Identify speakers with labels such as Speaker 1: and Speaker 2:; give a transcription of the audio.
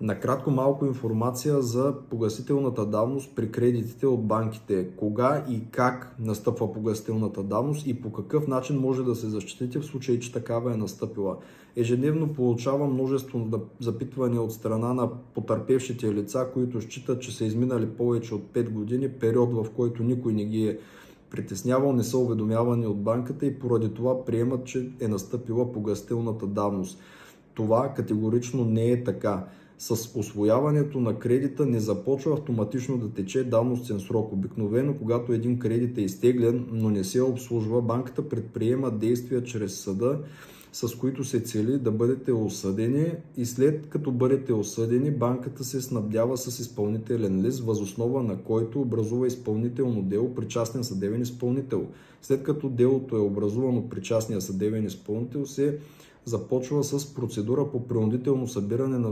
Speaker 1: Накратко малко информация за погасителната давност при кредитите от банките. Кога и как настъпва погасителната давност и по какъв начин може да се защитите в случай, че такава е настъпила. Ежедневно получавам множество запитвания от страна на потърпевшите лица, които считат, че са изминали повече от 5 години, период в който никой не ги е притеснявал, не са уведомявани от банката и поради това приемат, че е настъпила погасителната давност. Това категорично не е така. С усвояването на кредита не започва автоматично да тече давностен срок. Обикновено, когато един кредит е изтеглен, но не се обслужва, банката предприема действия чрез съда, с които се цели да бъдете осъдени и след като бъдете осъдени, банката се снабдява с изпълнителен лист, въз основа на който образува изпълнително дело при частен съдебен изпълнител. След като делото е образувано при частния съдебен изпълнител, се започва с процедура по принудително събиране на